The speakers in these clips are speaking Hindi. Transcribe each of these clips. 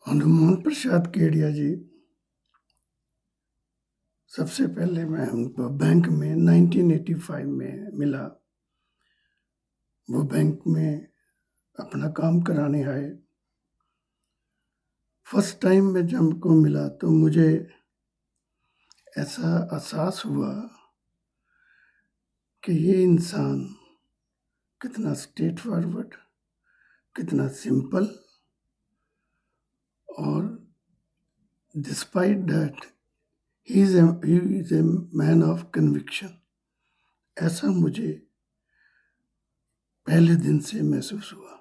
हनुमान प्रसाद केडिया जी, सबसे पहले मैं उनको बैंक में 1985 में मिला। वो बैंक में अपना काम कराने आए। फर्स्ट टाइम में जब उनको मिला तो मुझे ऐसा एहसास हुआ कि ये इंसान कितना स्ट्रेट फॉरवर्ड, कितना सिंपल, और despite that he is a man of conviction. ऐसा मुझे पहले दिन से महसूस हुआ।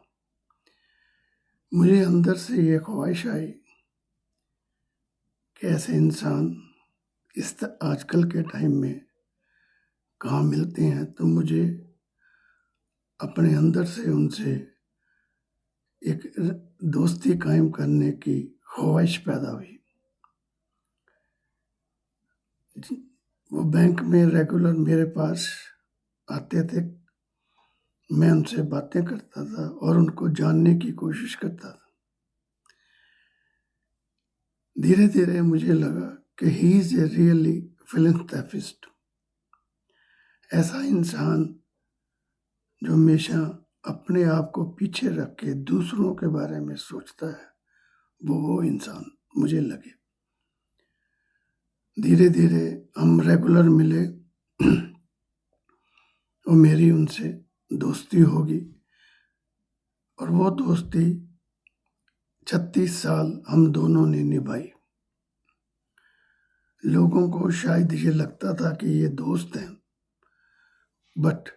मुझे अंदर से ये ख्वाहिश आई कि ऐसे इंसान आजकल के टाइम में कहाँ मिलते हैं, तो मुझे अपने अंदर से उनसे एक दोस्ती कायम करने की ख्वाहिश पैदा हुई। वो बैंक में रेगुलर मेरे पास आते थे, मैं उनसे बातें करता था और उनको जानने की कोशिश करता था। धीरे धीरे मुझे लगा कि he is a really philanthropist, ऐसा इंसान जो हमेशा अपने आप को पीछे रख के दूसरों के बारे में सोचता है, वो इंसान मुझे लगे। धीरे धीरे हम रेगुलर मिले और मेरी उनसे दोस्ती होगी, और वो दोस्ती 36 साल हम दोनों ने निभाई। लोगों को शायद ये लगता था कि ये दोस्त हैं, बट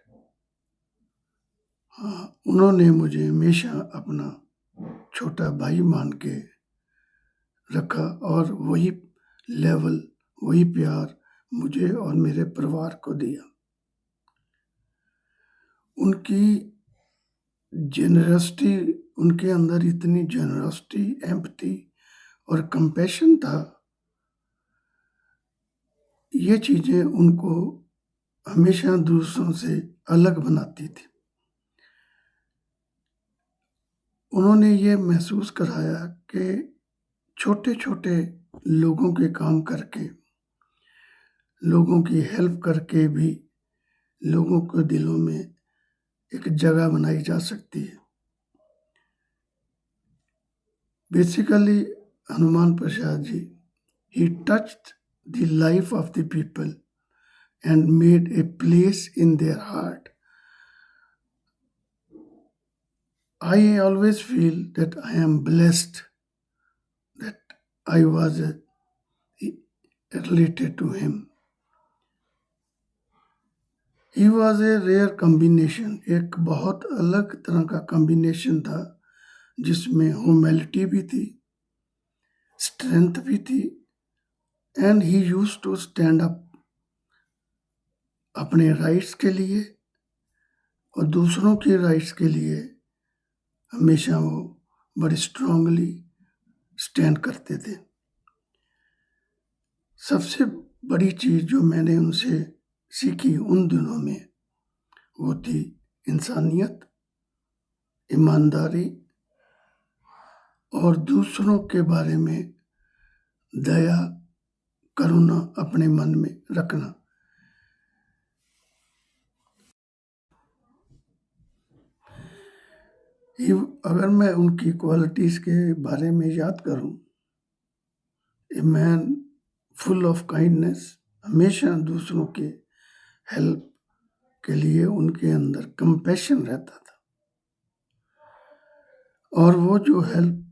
हाँ, उन्होंने मुझे हमेशा अपना छोटा भाई मान के रखा, और वही लेवल, वही प्यार मुझे और मेरे परिवार को दिया। उनकी जेनरसिटी, उनके अंदर इतनी जेनरसिटी, एम्पैथी और कंपैशन था, ये चीज़ें उनको हमेशा दूसरों से अलग बनाती थी। उन्होंने ये महसूस कराया कि छोटे छोटे लोगों के काम करके, लोगों की हेल्प करके भी लोगों के दिलों में एक जगह बनाई जा सकती है। Basically Hanuman Prasad ji, he touched the life of the people and made a place in their heart. I always feel that I am blessed that I was related to him. He was a rare combination, एक बहुत अलग तरह का कॉम्बिनेशन था, जिसमें ह्यूमिलिटी भी थी, स्ट्रेंथ भी थी, and he used to stand up अपने राइट्स के लिए और दूसरों के राइट्स के लिए। हमेशा वो बड़ी स्ट्रांगली स्टैंड करते थे। सबसे बड़ी चीज़ जो मैंने उनसे सीखी उन दिनों में, वो थी इंसानियत, ईमानदारी और दूसरों के बारे में दया, करुणा अपने मन में रखना। अगर मैं उनकी क्वालिटीज के बारे में याद करूं, a man full of kindness, हमेशा दूसरों के हेल्प के लिए उनके अंदर कंपैशन रहता था, और वो जो हेल्प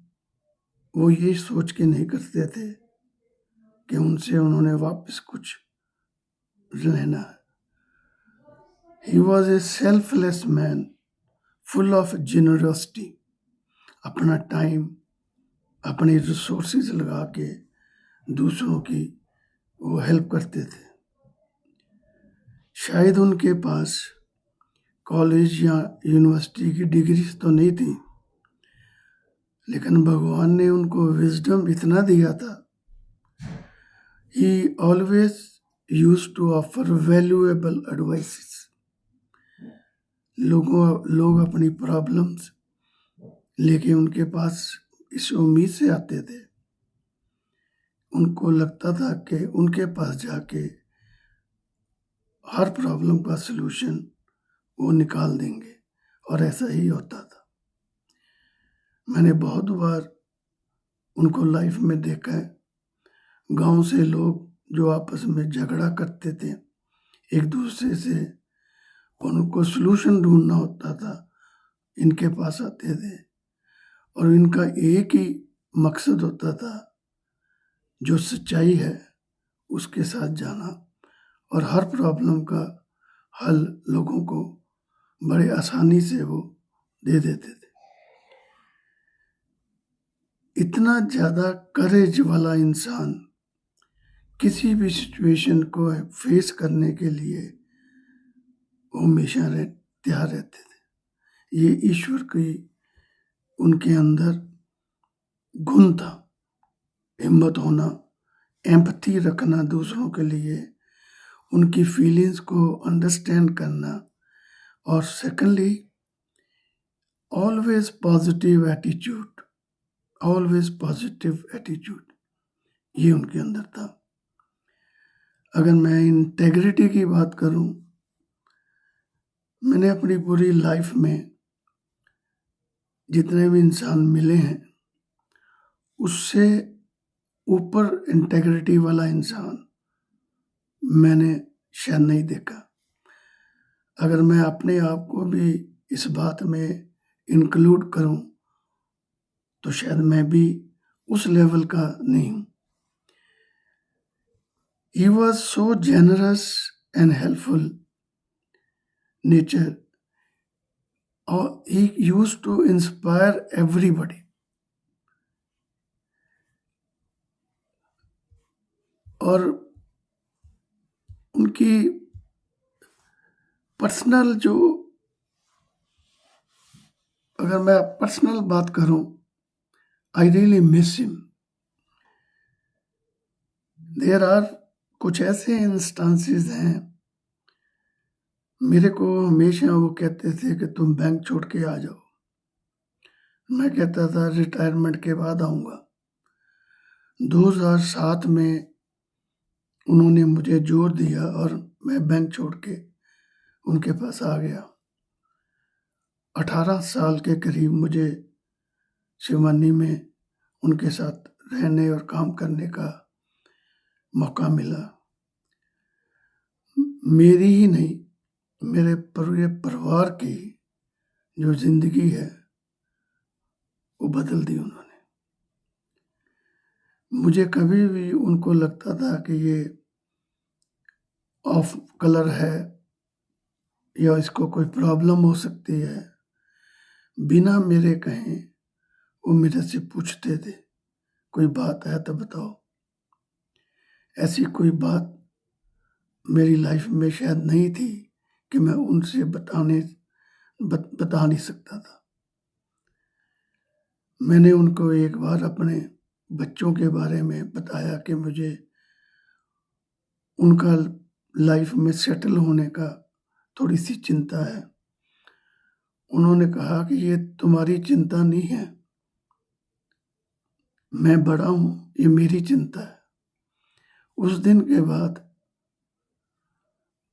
वो ये सोच के नहीं करते थे कि उनसे उन्होंने वापस कुछ लेना है। He was a selfless man full of generosity, अपना टाइम, अपने रिसोर्सेज लगा के दूसरों की वो हेल्प करते थे। शायद उनके पास कॉलेज या यूनिवर्सिटी की डिग्रीज तो नहीं थी, लेकिन भगवान ने उनको विजडम इतना दिया था। He always used to offer valuable advices. लोग अपनी प्रॉब्लम्स लेके उनके पास इस उम्मीद से आते थे, उनको लगता था कि उनके पास जाके हर प्रॉब्लम का सलूशन वो निकाल देंगे, और ऐसा ही होता था। मैंने बहुत बार उनको लाइफ में देखा है। गांव से लोग जो आपस में झगड़ा करते थे एक दूसरे से, उनको सलूशन ढूंढना होता था, इनके पास आते थे, और इनका एक ही मकसद होता था, जो सच्चाई है उसके साथ जाना, और हर प्रॉब्लम का हल लोगों को बड़े आसानी से वो दे देते थे। इतना ज़्यादा करेज वाला इंसान किसी भी सिचुएशन को फेस करने के लिए वो हमेशा तैयार रहते थे। ये ईश्वर की उनके अंदर गुण था, हिम्मत होना, एम्पैथी रखना दूसरों के लिए, उनकी फीलिंग्स को अंडरस्टैंड करना, और secondly always positive attitude, always positive attitude, ये उनके अंदर था। अगर मैं इंटेग्रिटी की बात करूं, मैंने अपनी पूरी लाइफ में जितने भी इंसान मिले हैं, उससे ऊपर इंटेग्रिटी वाला इंसान मैंने शायद नहीं देखा। अगर मैं अपने आप को भी इस बात में इंक्लूड करूं, तो शायद मैं भी उस लेवल का नहीं हूं। He was so generous and helpful nature, or he used to inspire everybody. और उनकी पर्सनल जो, अगर मैं पर्सनल बात करूं, I really miss him. There are कुछ ऐसे इंस्टांसेस हैं, मेरे को हमेशा वो कहते थे कि तुम बैंक छोड़ के आ जाओ। मैं कहता था रिटायरमेंट के बाद आऊँगा। 2007 में उन्होंने मुझे जोर दिया और मैं बैंक छोड़ के उनके पास आ गया। 18 साल के करीब मुझे शिवानी में उनके साथ रहने और काम करने का मौका मिला। मेरी ही नहीं, मेरे पूरे परिवार की जो जिंदगी है वो बदल दी उन्होंने। मुझे कभी भी उनको लगता था कि ये ऑफ कलर है या इसको कोई प्रॉब्लम हो सकती है, बिना मेरे कहें वो मेरे से पूछते थे, कोई बात है तो बताओ। ऐसी कोई बात मेरी लाइफ में शायद नहीं थी कि मैं उनसे बता नहीं सकता था। मैंने उनको एक बार अपने बच्चों के बारे में बताया कि मुझे उनका लाइफ में सेटल होने का थोड़ी सी चिंता है। उन्होंने कहा कि ये तुम्हारी चिंता नहीं है, मैं बड़ा हूं, ये मेरी चिंता है। उस दिन के बाद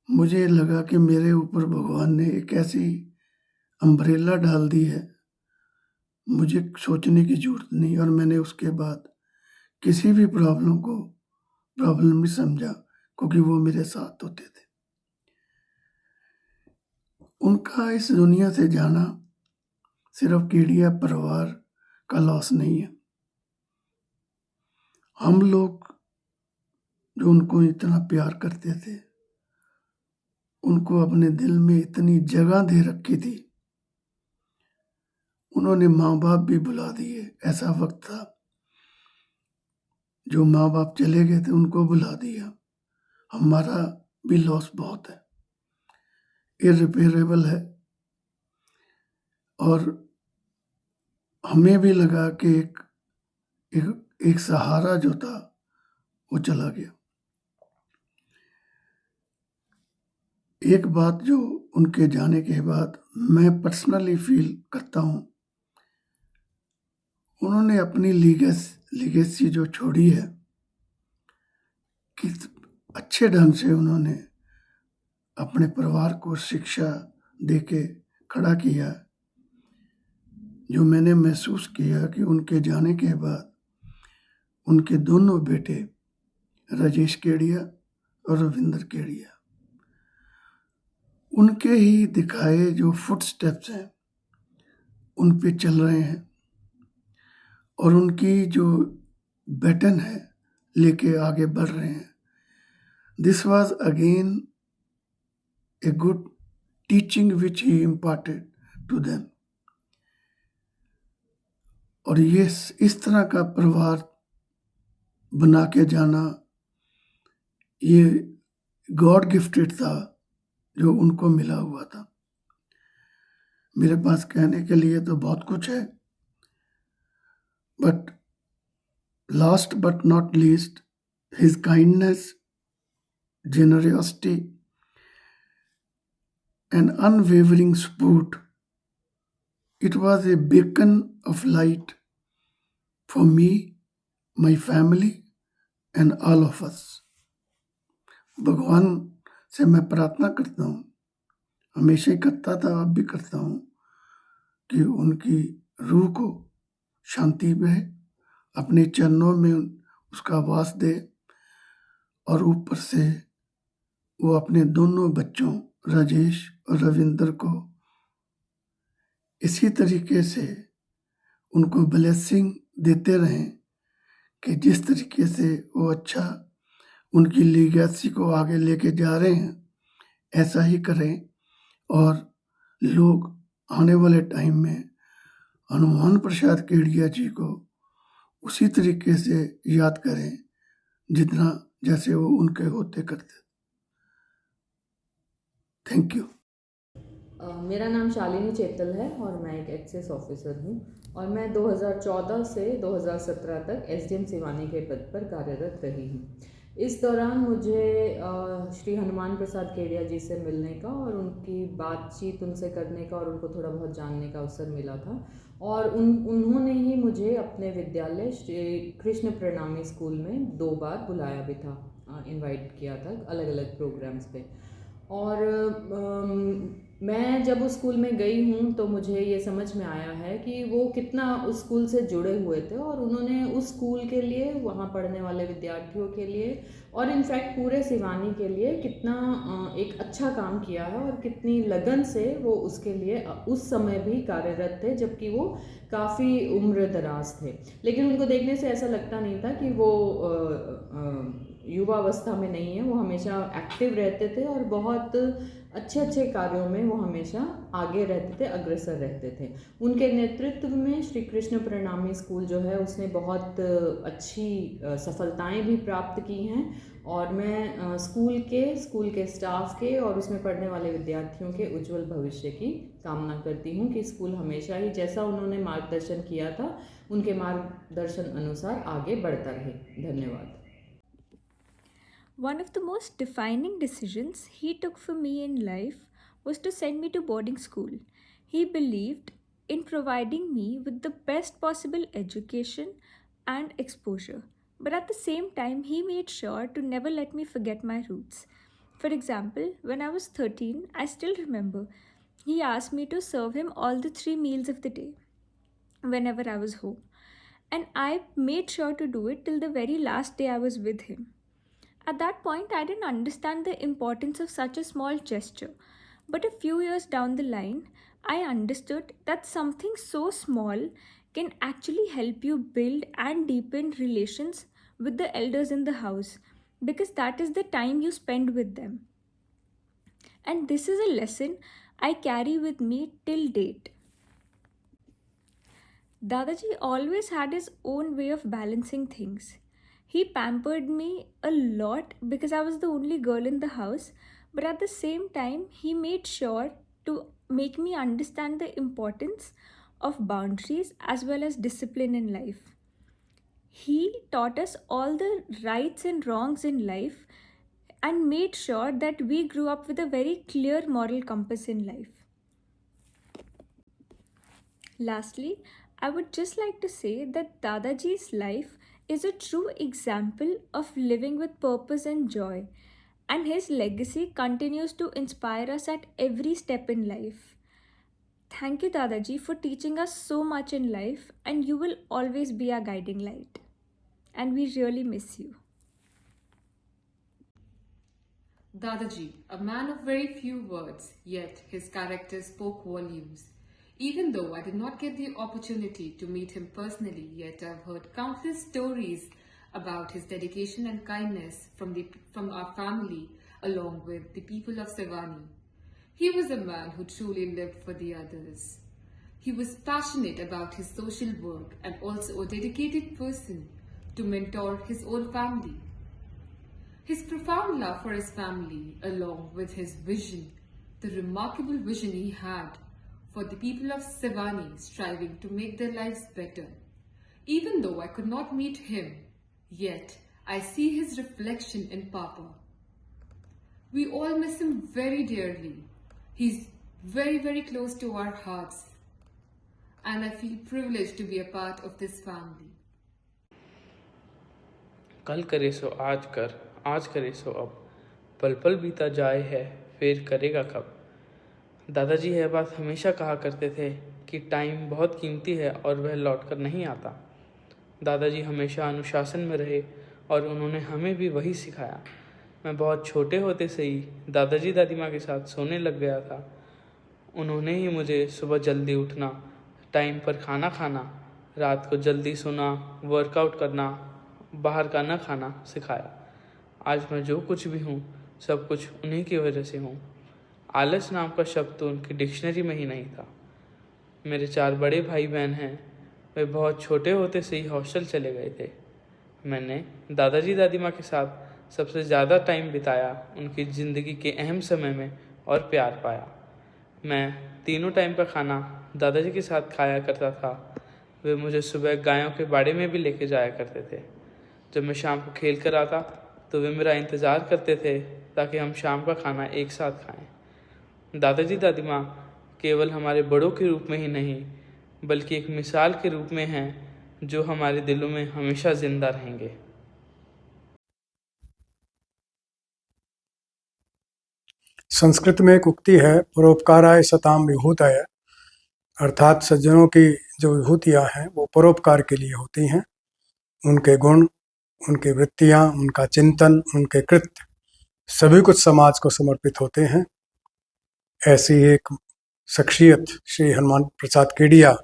मुझे लगा कि मेरे ऊपर भगवान ने एक ऐसी अम्ब्रेला डाल दी है, मुझे सोचने की जरूरत नहीं। और मैंने उसके बाद किसी भी प्रॉब्लम को प्रॉब्लम नहीं समझा, क्योंकि वो मेरे साथ होते थे। उनका इस दुनिया से जाना सिर्फ केडिया परिवार का लॉस नहीं है। हम लोग जो उनको इतना प्यार करते थे, उनको अपने दिल में इतनी जगह दे रखी थी, उन्होंने माँ बाप भी बुला दिए। ऐसा वक्त था जो माँ बाप चले गए थे, उनको बुला दिया। हमारा भी लॉस बहुत है, इररिपेयरेबल है, और हमें भी लगा कि एक सहारा जो था वो चला गया। एक बात जो उनके जाने के बाद मैं पर्सनली फील करता हूँ, उन्होंने अपनी लीगेसी जो छोड़ी है, किस अच्छे ढंग से उन्होंने अपने परिवार को शिक्षा देके खड़ा किया। जो मैंने महसूस किया कि उनके जाने के बाद उनके दोनों बेटे राजेश केडिया और रविंद्र केडिया उनके ही दिखाए जो फुटस्टेप्स हैं उन पे चल रहे हैं और उनकी जो बैटन है लेके आगे बढ़ रहे हैं। This was again a good teaching which he imparted to them. और ये इस तरह का परिवार बना के जाना, ये गॉड गिफ्टेड था जो उनको मिला हुआ था। मेरे पास कहने के लिए तो बहुत कुछ है, but last but not least, his kindness, generosity, and unwavering support, it was a beacon of light for me, my family, and all of us. भगवान से मैं प्रार्थना करता हूँ, हमेशा ही करता था, अब भी करता हूँ, कि उनकी रूह को शांति मिले, अपने चरणों में उसका वास दे, और ऊपर से वो अपने दोनों बच्चों राजेश और रविंद्र को इसी तरीके से उनको ब्लेसिंग देते रहें कि जिस तरीके से वो अच्छा उनकी लीगेसी को आगे लेके जा रहे हैं, ऐसा ही करें और लोग आने वाले टाइम में हनुमान प्रसाद केडिया जी को उसी तरीके से याद करें जितना जैसे वो उनके होते करते। Thank you. मेरा नाम शालिनी चेतल है और मैं एक एक्सेस ऑफिसर हूँ और मैं 2014 से 2017 तक एसडीएम सिवानी के पद पर कार्यरत रही हूँ। इस दौरान मुझे श्री हनुमान प्रसाद केडिया जी से मिलने का और उनकी बातचीत उनसे करने का और उनको थोड़ा बहुत जानने का अवसर मिला था और उन्होंने ही मुझे अपने विद्यालय श्री कृष्ण प्रणामी स्कूल में 2 बार बुलाया भी था, इनवाइट किया था अलग अलग प्रोग्राम्स पे। और मैं जब उस स्कूल में गई हूँ तो मुझे ये समझ में आया है कि वो कितना उस स्कूल से जुड़े हुए थे और उन्होंने उस स्कूल के लिए, वहाँ पढ़ने वाले विद्यार्थियों के लिए और इनफैक्ट पूरे सिवानी के लिए कितना एक अच्छा काम किया है और कितनी लगन से वो उसके लिए उस समय भी कार्यरत थे, जबकि वो काफ़ी उम्र दराज थे। लेकिन उनको देखने से ऐसा लगता नहीं था कि वो युवावस्था में नहीं है, वो हमेशा एक्टिव रहते थे और बहुत अच्छे अच्छे कार्यों में वो हमेशा आगे रहते थे, अग्रसर रहते थे। उनके नेतृत्व में श्री कृष्ण प्रणामी स्कूल जो है उसने बहुत अच्छी सफलताएं भी प्राप्त की हैं और मैं स्कूल के स्टाफ के और उसमें पढ़ने वाले विद्यार्थियों के उज्जवल भविष्य की कामना करती हूँ कि स्कूल हमेशा ही जैसा उन्होंने मार्गदर्शन किया था उनके मार्गदर्शन अनुसार आगे बढ़ता रहे। धन्यवाद। One of the most defining decisions he took for me in life was to send me to boarding school. He believed in providing me with the best possible education and exposure, but at the same time, he made sure to never let me forget my roots. For example, when I was 13, I still remember he asked me to serve him all the 3 meals of the day whenever I was home, and I made sure to do it till the very last day I was with him. At that point, I didn't understand the importance of such a small gesture. But a few years down the line, I understood that something so small can actually help you build and deepen relations with the elders in the house because that is the time you spend with them. And this is a lesson I carry with me till date. Dadaji always had his own way of balancing things. He pampered me a lot because I was the only girl in the house, but at the same time, he made sure to make me understand the importance of boundaries as well as discipline in life. He taught us all the rights and wrongs in life and made sure that we grew up with a very clear moral compass in life. Lastly, I would just like to say that Dadaji's life is a true example of living with purpose and joy, and his legacy continues to inspire us at every step in life. Thank you, Dadaji, for teaching us so much in life, and you will always be our guiding light. And we really miss you. Dadaji, a man of very few words, yet his character spoke volumes. Even though I did not get the opportunity to meet him personally, yet I've heard countless stories about his dedication and kindness from our family along with the people of Sevani. He was a man who truly lived for the others. He was passionate about his social work and also a dedicated person to mentor his own family. His profound love for his family, along with his vision, the remarkable vision he had for the people of Sevani striving to make their lives better. Even though I could not meet him, yet I see his reflection in Papa. We all miss him very dearly. He's very, very close to our hearts, and I feel privileged to be a part of this family. कल करे सो आज करे सो अब, पल पल बीता जाए है, फिर करेगा कब। दादाजी यह बात हमेशा कहा करते थे कि टाइम बहुत कीमती है और वह लौट कर नहीं आता। दादाजी हमेशा अनुशासन में रहे और उन्होंने हमें भी वही सिखाया। मैं बहुत छोटे होते से ही दादाजी दादी माँ के साथ सोने लग गया था। उन्होंने ही मुझे सुबह जल्दी उठना, टाइम पर खाना खाना, रात को जल्दी सोना, वर्कआउट करना, बाहर का न खाना सिखाया। आज मैं जो कुछ भी हूँ सब कुछ उन्हीं की वजह से हूँ। आलस नाम का शब्द तो उनकी डिक्शनरी में ही नहीं था। मेरे 4 बड़े भाई बहन हैं। वे बहुत छोटे होते से ही हॉस्टल चले गए थे। मैंने दादाजी दादी माँ के साथ सबसे ज़्यादा टाइम बिताया, उनकी ज़िंदगी के अहम समय में, और प्यार पाया। मैं तीनों टाइम का खाना दादाजी के साथ खाया करता था। वे मुझे सुबह गायों के बाड़े में भी लेके जाया करते थे। जब मैं शाम को खेल कर आता तो वे मेरा इंतज़ार करते थे ताकि हम शाम का खाना एक साथ खाएं। दादाजी दादी माँ केवल हमारे बड़ों के रूप में ही नहीं बल्कि एक मिसाल के रूप में हैं जो हमारे दिलों में हमेशा ज़िंदा रहेंगे। संस्कृत में एक उक्ति है, परोपकाराय सताम विभूतय, अर्थात सज्जनों की जो विभूतियाँ हैं वो परोपकार के लिए होती हैं। उनके गुण, उनकी वृत्तियाँ, उनका चिंतन, उनके कृत्य सभी कुछ समाज को समर्पित होते हैं। ऐसी एक शख्सियत श्री हनुमान प्रसाद केडिया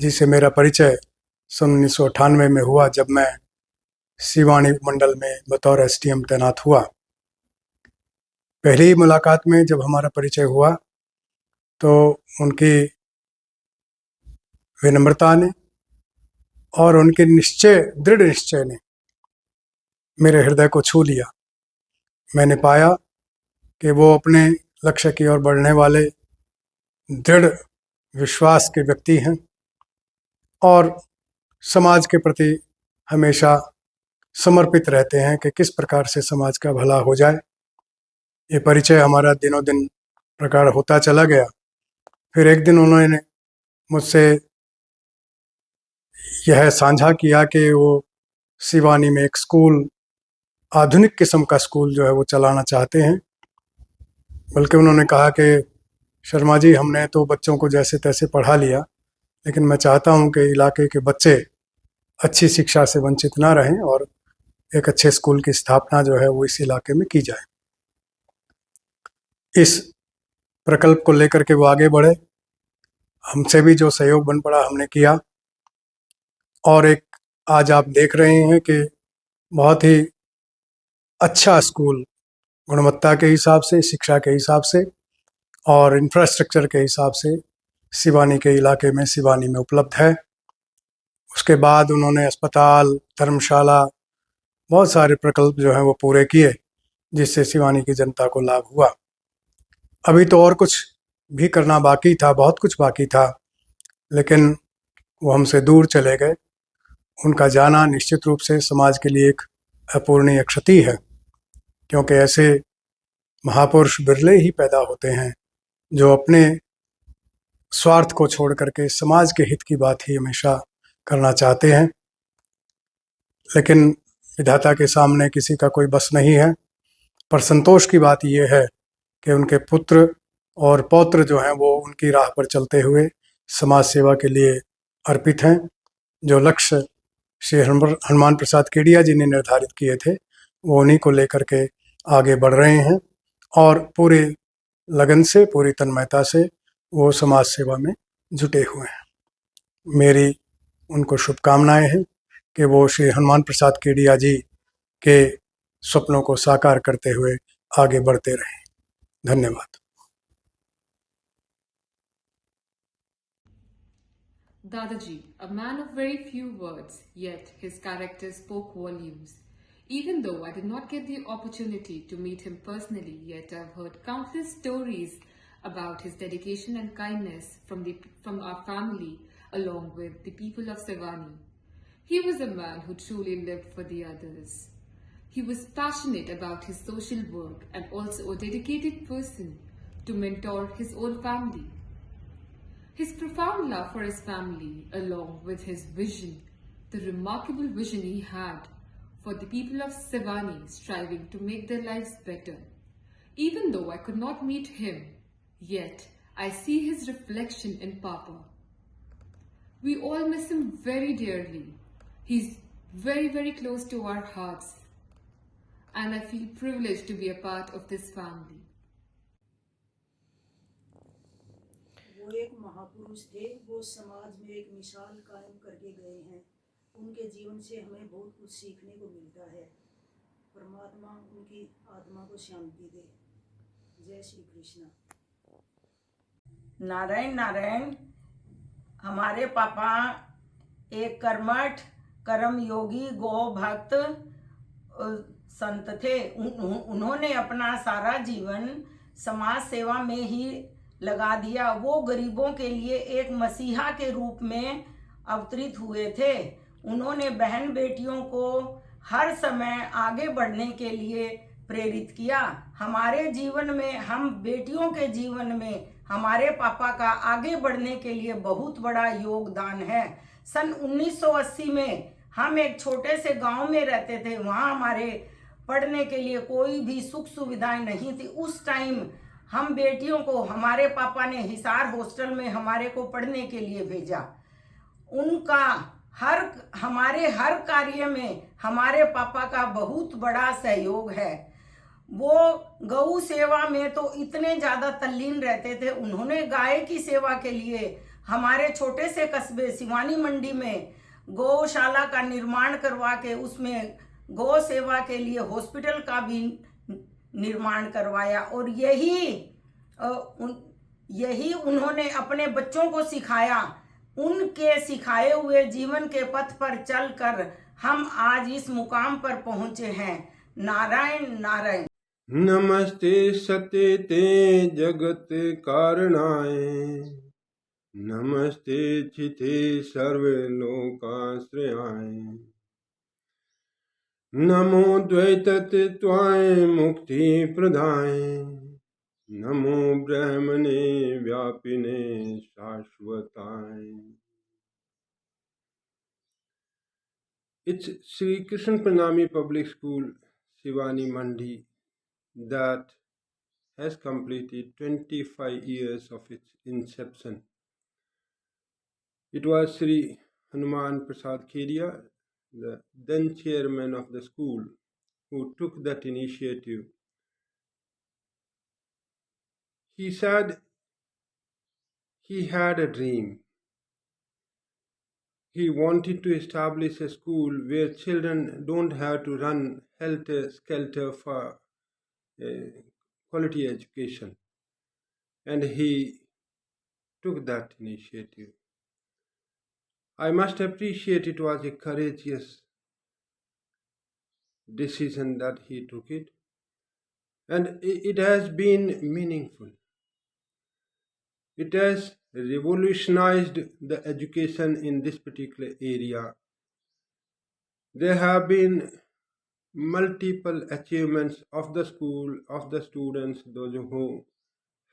जिसे मेरा परिचय सन 1998 में हुआ जब मैं सिवानी मंडल में बतौर एसडीएम तैनात हुआ। पहली मुलाकात में जब हमारा परिचय हुआ तो उनकी विनम्रता ने और उनके दृढ़ निश्चय ने मेरे हृदय को छू लिया। मैंने पाया कि वो अपने लक्ष्य की ओर बढ़ने वाले दृढ़ विश्वास के व्यक्ति हैं और समाज के प्रति हमेशा समर्पित रहते हैं कि किस प्रकार से समाज का भला हो जाए। ये परिचय हमारा दिनों दिन प्रगाढ़ होता चला गया। फिर एक दिन उन्होंने मुझसे यह साझा किया कि वो सिवानी में एक स्कूल, आधुनिक किस्म का स्कूल जो है वो चलाना चाहते हैं। बल्कि उन्होंने कहा कि शर्मा जी, हमने तो बच्चों को जैसे तैसे पढ़ा लिया, लेकिन मैं चाहता हूं कि इलाके के बच्चे अच्छी शिक्षा से वंचित ना रहें और एक अच्छे स्कूल की स्थापना जो है वो इस इलाके में की जाए। इस प्रकल्प को लेकर के वो आगे बढ़े। हमसे भी जो सहयोग बन पड़ा हमने किया और एक आज आप देख रहे हैं कि बहुत ही अच्छा स्कूल गुणवत्ता के हिसाब से, शिक्षा के हिसाब से और इंफ्रास्ट्रक्चर के हिसाब से सिवानी के इलाके में, सिवानी में उपलब्ध है। उसके बाद उन्होंने अस्पताल, धर्मशाला, बहुत सारे प्रकल्प जो हैं वो पूरे किए जिससे सिवानी की जनता को लाभ हुआ। अभी तो और कुछ भी करना बाकी था, बहुत कुछ बाकी था, लेकिन वो हमसे दूर चले गए। उनका जाना निश्चित रूप से समाज के लिए एक अपूरणीय क्षति है, क्योंकि ऐसे महापुरुष बिरले ही पैदा होते हैं जो अपने स्वार्थ को छोड़ करके समाज के हित की बात ही हमेशा करना चाहते हैं। लेकिन विधाता के सामने किसी का कोई बस नहीं है। पर संतोष की बात यह है कि उनके पुत्र और पौत्र जो हैं वो उनकी राह पर चलते हुए समाज सेवा के लिए अर्पित हैं। जो लक्ष्य श्री हनुमान प्रसाद केडिया जी ने निर्धारित किए थे वो उन्हीं को लेकर के आगे बढ़ रहे हैं और पूरे लगन से, पूरी तन्मयता से वो समाज सेवा में जुटे हुए हैं। मेरी उनको शुभकामनाएं हैं कि वो श्री हनुमान प्रसाद केडिया जी के सपनों को साकार करते हुए आगे बढ़ते रहें। धन्यवाद। Dadaji, a man of very few words, yet his character spoke volumes. Even though I did not get the opportunity to meet him personally, yet I've heard countless stories about his dedication and kindness from our family along with the people of Sevani. He was a man who truly lived for the others. He was passionate about his social work and also a dedicated person to mentor his own family. His profound love for his family, along with his vision, the remarkable vision he had for the people of Sevani striving to make their lives better. Even though I could not meet him, yet I see his reflection in Papa. We all miss him very dearly. He's very, very close to our hearts, and I feel privileged to be a part of this family. वो एक महापुरुष थे। वो समाज में एक मिसाल कायम करके गए हैं। उनके जीवन से हमें बहुत कुछ सीखने को मिलता है। परमात्मा उनकी आत्मा को शांति दे। जय श्री कृष्ण। नारायण नारायण। हमारे पापा एक कर्मठ, कर्म योगी, गौ भक्त संत थे। उन्होंने अपना सारा जीवन समाज सेवा में ही लगा दिया। वो गरीबों के लिए एक मसीहा के रूप में अवतरित हुए थे। उन्होंने बहन बेटियों को हर समय आगे बढ़ने के लिए प्रेरित किया। हमारे जीवन में, हम बेटियों के जीवन में हमारे पापा का आगे बढ़ने के लिए बहुत बड़ा योगदान है। सन 1980 में हम एक छोटे से गांव में रहते थे। वहाँ हमारे पढ़ने के लिए कोई भी सुख सुविधाएं नहीं थी। उस टाइम हम बेटियों को हमारे पापा ने हिसार हॉस्टल में हमारे को पढ़ने के लिए भेजा। उनका हमारे हर कार्य में हमारे पापा का बहुत बड़ा सहयोग है। वो गौ सेवा में तो इतने ज़्यादा तल्लीन रहते थे। उन्होंने गाय की सेवा के लिए हमारे छोटे से कस्बे सिवानी मंडी में गौशाला का निर्माण करवा के उसमें गौ सेवा के लिए हॉस्पिटल का भी निर्माण करवाया। और यही उन्होंने अपने बच्चों को सिखाया। उनके सिखाए हुए जीवन के पथ पर चलकर हम आज इस मुकाम पर पहुंचे हैं। नारायण नारायण। नमस्ते सत्यते जगत कारणाय, नमस्ते चिते सर्वलोकाश्रयाय, नमो द्वैततत्त्वाय मुक्ति प्रदाय, नमो ब्रह्मणे व्यापिने शाश्वताय। It's Sri Krishna Pranami Public School, Shivani Mandi, that has completed 25 years of its inception. It was Sri Hanuman Prasad Kedia, the then chairman of the school, who took that initiative. He said he had a dream. He wanted to establish a school where children don't have to run helter-skelter for quality education. And he took that initiative. I must appreciate it was a courageous decision that he took it. And it has been meaningful. It has revolutionized the education in this particular area. There have been multiple achievements of the school, of the students, those who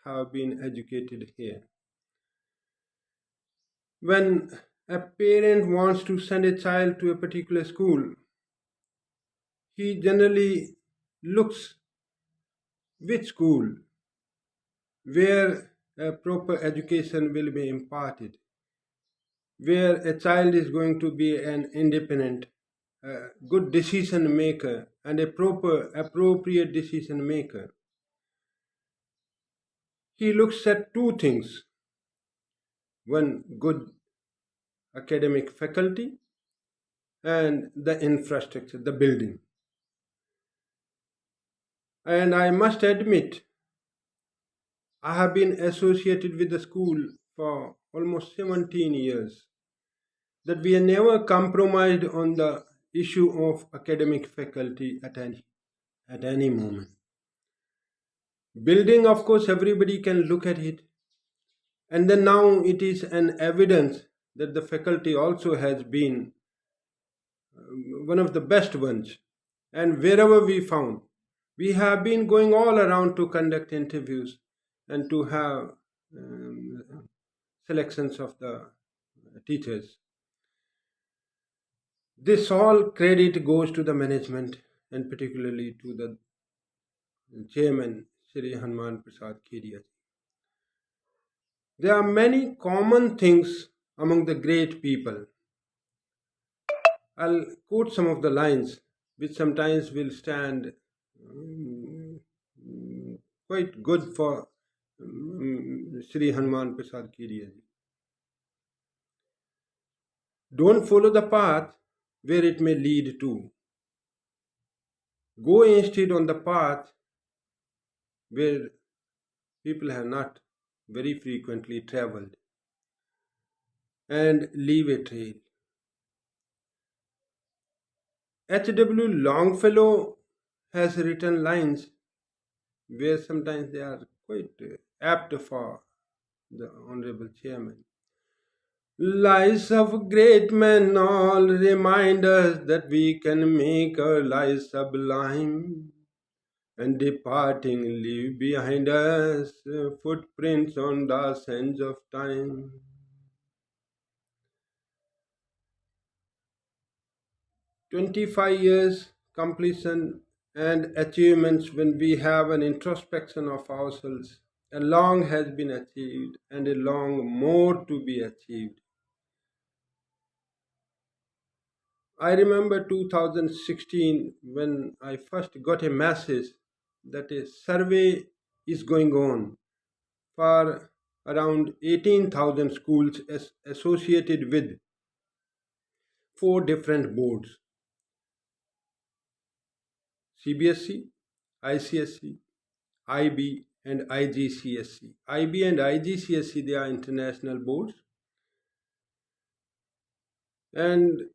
have been educated here. When a parent wants to send a child to a particular school, he generally looks which school where a proper education will be imparted, where a child is going to be an independent, good decision maker, and a proper, appropriate decision maker. He looks at two things: one, good academic faculty, and the infrastructure, the building. And I must admit, I have been associated with the school for almost 17 years, that we have never compromised on the issue of academic faculty at any moment. Building, of course, everybody can look at it, and then now it is an evidence that the faculty also has been one of the best ones. And wherever we found, we have been going all around to conduct interviews and to have selections of the teachers. This all credit goes to the management and particularly to the chairman, Shri Hanuman Prasad Kedia. There are many common things among the great people. I'll quote some of the lines which sometimes will stand quite good for Shri Hanuman Prasad Kedia. Don't follow the path where it may lead to. Go instead on the path where people have not very frequently traveled, and leave a trail. H.W. Longfellow has written lines where sometimes they are quite apt for the Honorable Chairman. Lives of great men all remind us that we can make our lives sublime, and departing leave behind us footprints on the sands of time. "25 years completion and achievements, when we have an introspection of ourselves, a long has been achieved and a long more to be achieved. I remember 2016 when I first got a message that a survey is going on for around 18,000 schools associated with 4 different boards: CBSE, ICSE, IB, and IGCSE. IB and IGCSE, they are international boards. And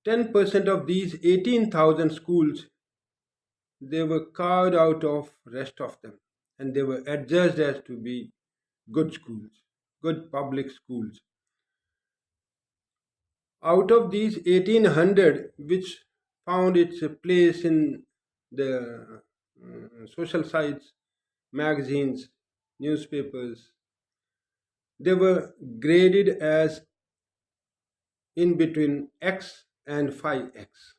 10% of these 18,000 schools, they were carved out of rest of them, and they were adjudged as to be good schools, good public schools. Out of these 1800, which found its place in the social sites, magazines, newspapers, they were graded as in between X and 5X.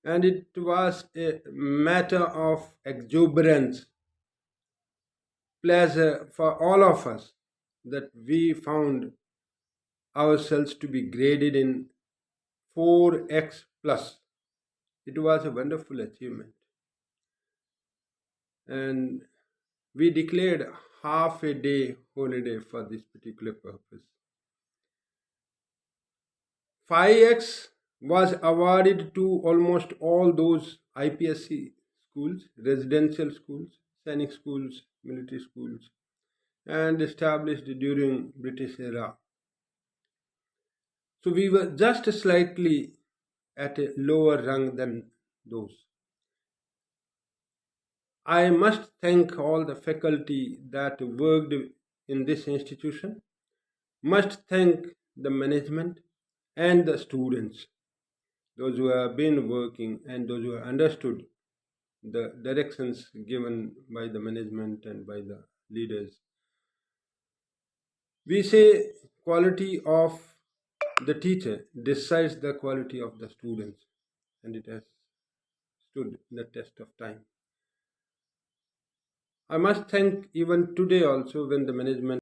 And it was a matter of exuberance, pleasure for all of us that we found ourselves to be graded in 4X plus. It was a wonderful achievement. And we declared half a day holiday for this particular purpose. 5X was awarded to almost all those IPSC schools, residential schools, Sainik schools, military schools, and established during British era. So we were just slightly at a lower rung than those. I must thank all the faculty that worked in this institution, must thank the management and the students, those who have been working and those who have understood the directions given by the management and by the leaders. We say quality of the teacher decides the quality of the students, and it has stood the test of time. I must thank even today also when the management